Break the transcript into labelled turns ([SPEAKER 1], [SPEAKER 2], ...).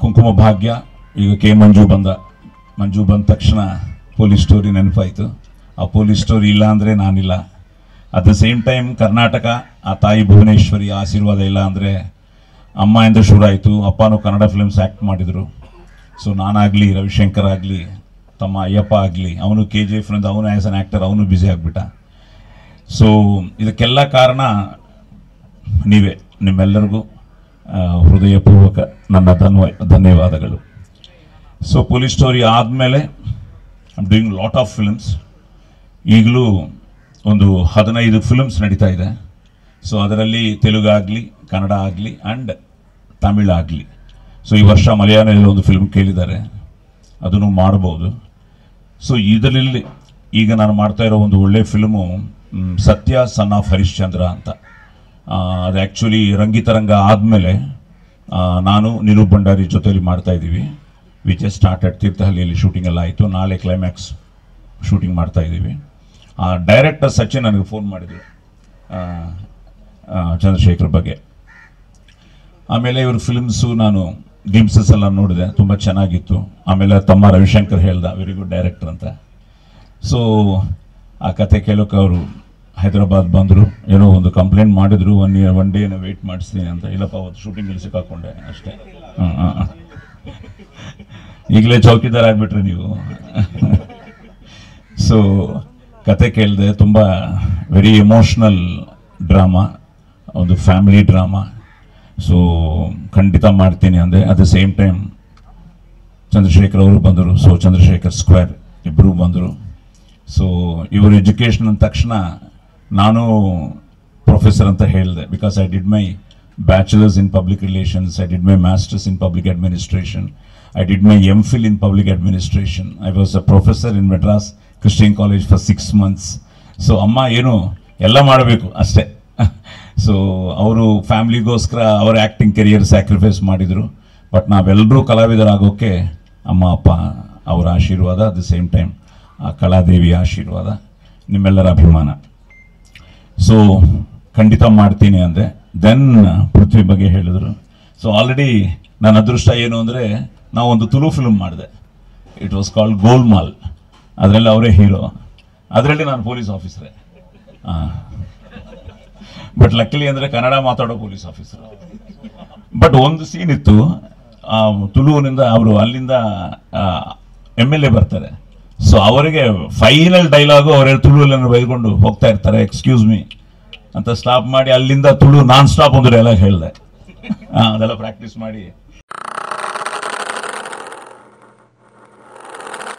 [SPEAKER 1] ಕುಂಕುಮ ಭಾಗ್ಯ. ಈಗ ಕೆ ಮಂಜು ಬಂದ ತಕ್ಷಣ ಪೊಲೀಸ್ ಸ್ಟೋರಿ ನೆನಪಾಯಿತು. ಆ ಪೊಲೀಸ್ ಸ್ಟೋರಿ ಇಲ್ಲ ಅಂದರೆ ನಾನಿಲ್ಲ. At the same time Karnataka, ಆ ತಾಯಿ ಭುವನೇಶ್ವರಿ ಆಶೀರ್ವಾದ ಇಲ್ಲ ಅಂದರೆ ಅಮ್ಮ ಎಂದು ಶುರು ಆಯಿತು. ಅಪ್ಪನೂ ಕನ್ನಡ ಫಿಲ್ಮ್ಸ್ ಆ್ಯಕ್ಟ್ ಮಾಡಿದರು. ಸೊ ನಾನಾಗಲಿ, ರವಿಶಂಕರ್ ಆಗಲಿ, ತಮ್ಮ ಅಯ್ಯಪ್ಪ ಆಗಲಿ, ಅವನು KGF ಅವನು ಆ್ಯಸ್ ಅನ್ ಆ್ಯಕ್ಟರ್ ಅವನು ಬ್ಯುಸಿ ಆಗಿಬಿಟ್ಟ. ಸೊ ಇದಕ್ಕೆಲ್ಲ ಕಾರಣ ನೀವೇ. ನಿಮ್ಮೆಲ್ಲರಿಗೂ ಹೃದಯಪೂರ್ವಕ ನನ್ನ ಧನ್ಯವಾದಗಳು. ಸೊ ಪೊಲೀಸ್ ಸ್ಟೋರಿ ಆದಮೇಲೆ I am doing lot of films. ಈಗಲೂ ಒಂದು 15 ಫಿಲ್ಮ್ಸ್ ನಡೀತಾ ಇದೆ. ಸೊ ಅದರಲ್ಲಿ ತೆಲುಗು ಆಗಲಿ, ಕನ್ನಡ ಆಗಲಿ ಆ್ಯಂಡ್ ತಮಿಳ್ ಆಗಲಿ. ಸೊ ಈ ವರ್ಷ ಮಲಯಾಳದಲ್ಲಿ ಒಂದು ಫಿಲ್ಮ್ ಕೇಳಿದ್ದಾರೆ, ಅದನ್ನು ಮಾಡ್ಬೋದು. ಸೊ ಇದರಲ್ಲಿ ಈಗ ನಾನು ಮಾಡ್ತಾ ಇರೋ ಒಂದು ಒಳ್ಳೆಯ ಫಿಲ್ಮು ಸತ್ಯ ಸನ್ ಆಫ್ ಹರಿಶ್ಚಂದ್ರ ಅಂತ. ಅದು ಆ್ಯಕ್ಚುಲಿ ರಂಗಿತರಂಗ ಆದಮೇಲೆ ನಾನು ನಿರೂಪ್ ಭಂಡಾರಿ ಜೊತೆಯಲ್ಲಿ ಮಾಡ್ತಾಯಿದ್ದೀವಿ. We just started. ತೀರ್ಥಹಳ್ಳಿಯಲ್ಲಿ ಶೂಟಿಂಗ್ ಎಲ್ಲ ಆಯಿತು. ನಾಳೆ ಕ್ಲೈಮ್ಯಾಕ್ಸ್ ಶೂಟಿಂಗ್ ಮಾಡ್ತಾಯಿದ್ದೀವಿ. ಡೈರೆಕ್ಟರ್ ಸಚಿನ್ ನನಗೆ ಫೋನ್ ಮಾಡಿದರು ಚಂದ್ರಶೇಖರ್ ಬಗ್ಗೆ. ಆಮೇಲೆ ಇವರು ಫಿಲ್ಮ್ಸು ನಾನು ಗ್ಲಿಮ್ಸಸ್ ಎಲ್ಲ ನೋಡಿದೆ, ತುಂಬ ಚೆನ್ನಾಗಿತ್ತು. ಆಮೇಲೆ ತಮ್ಮ ರವಿಶಂಕರ್ ಹೇಳ್ದ ವೆರಿ ಗುಡ್ ಡೈರೆಕ್ಟರ್ ಅಂತ. ಸೊ ಆ ಕತೆ ಕೇಳೋಕೆ ಅವರು ಹೈದರಾಬಾದ್ ಬಂದರು. ಏನೋ ಒಂದು ಕಂಪ್ಲೇಂಟ್ ಮಾಡಿದ್ರು, ಒನ್ ಡೇ ಏನೋ ವೆಯ್ಟ್ ಮಾಡಿಸ್ತೀನಿ ಅಂತ. ಇಲ್ಲಪ್ಪ ಅವತ್ತು ಶೂಟಿಂಗಲ್ಲಿ ಸಿಕ್ಕಾಕೊಂಡೆ ಅಷ್ಟೇ. ಈಗಲೇ ಚೌಕಿದಾರ ಆಗಿಬಿಟ್ರಿ ನೀವು. ಸೊ ಕತೆ ಕೇಳಿದೆ. ತುಂಬ ವೆರಿ ಎಮೋಷ್ನಲ್ ಡ್ರಾಮಾ, ಒಂದು ಫ್ಯಾಮಿಲಿ ಡ್ರಾಮಾ. ಸೊ ಖಂಡಿತ ಮಾಡ್ತೀನಿ ಅಂದೆ. At the same time Chandrashekar ಅವರು ಬಂದರು. ಸೊ ಚಂದ್ರಶೇಖರ್ ಸ್ಕ್ವೇರ್ ಇಬ್ಬರು ಬಂದರು. ಸೊ ಇವರು ಎಜುಕೇಷನ್ ಅಂದ ತಕ್ಷಣ ನಾನು ಪ್ರೊಫೆಸರ್ ಅಂತ ಹೇಳಿದೆ. Because I did my bachelors in public relations, I did my masters in public administration, I did my MPhil in public administration. I was a professor in Madras Christian college for 6 months. So ಅಮ್ಮ ಏನು ಎಲ್ಲ ಮಾಡಬೇಕು ಅಷ್ಟೇ. So ಅವರು ಫ್ಯಾಮ್ಲಿಗೋಸ್ಕರ ಅವರ acting career sacrifice ಮಾಡಿದರು. But ನಾವೆಲ್ಲರೂ ಕಲಾವಿದರಾಗೋಕ್ಕೆ ಅಮ್ಮ ಅಪ್ಪ ಅವರ ಆಶೀರ್ವಾದ, ಅಟ್ ದ ಸೇಮ್ ಟೈಮ್ ಆ ಕಲಾದೇವಿಯ ಆಶೀರ್ವಾದ, ನಿಮ್ಮೆಲ್ಲರ ಅಭಿಮಾನ. ಸೊ ಖಂಡಿತ ಮಾಡ್ತೀನಿ ಅಂದೆ. ದೆನ್ ಪೃಥ್ವಿ ಬಗ್ಗೆ ಹೇಳಿದರು. ಸೊ ಆಲ್ರೆಡಿ ನನ್ನ ಅದೃಷ್ಟ ಏನು ಅಂದರೆ ನಾವೊಂದು ತುಳು ಫಿಲ್ಮ್ ಮಾಡಿದೆ. ಇಟ್ ವಾಸ್ ಕಾಲ್ಡ್ ಗೋಲ್ಮಾಲ್. ಅದರಲ್ಲಿ ಅವರೇ ಹೀರೋ. ಅದರಲ್ಲಿ ನಾನು ಪೊಲೀಸ್ ಆಫೀಸರೇ. ಬಟ್ ಲಕ್ಕಿಲಿ ಅಂದರೆ ಕನ್ನಡ ಮಾತಾಡೋ ಪೊಲೀಸ್ ಆಫೀಸರ್. ಬಟ್ ಒಂದು ಸೀನ್ ಇತ್ತು, ತುಳುವಿನಿಂದ ಅವರು ಅಲ್ಲಿಂದ MLA ಬರ್ತಾರೆ. ಸೊ ಅವರಿಗೆ ಫೈನಲ್ ಡೈಲಾಗು ಅವರೇ ತುಳುವನ್ನು ಬೈಕೊಂಡು ಹೋಗ್ತಾ ಇರ್ತಾರೆ. ಎಕ್ಸ್ಕ್ಯೂಸ್ ಮೀ ಅಂತ ಸ್ಟಾಪ್ ಮಾಡಿ ಅಲ್ಲಿಂದ ತುಳು ನಾನ್ ಸ್ಟಾಪ್ ಒಂದು ಡೈಲಾಗ್ ಹೇಳಿದೆ. ಅದೆಲ್ಲ ಪ್ರಾಕ್ಟೀಸ್ ಮಾಡಿ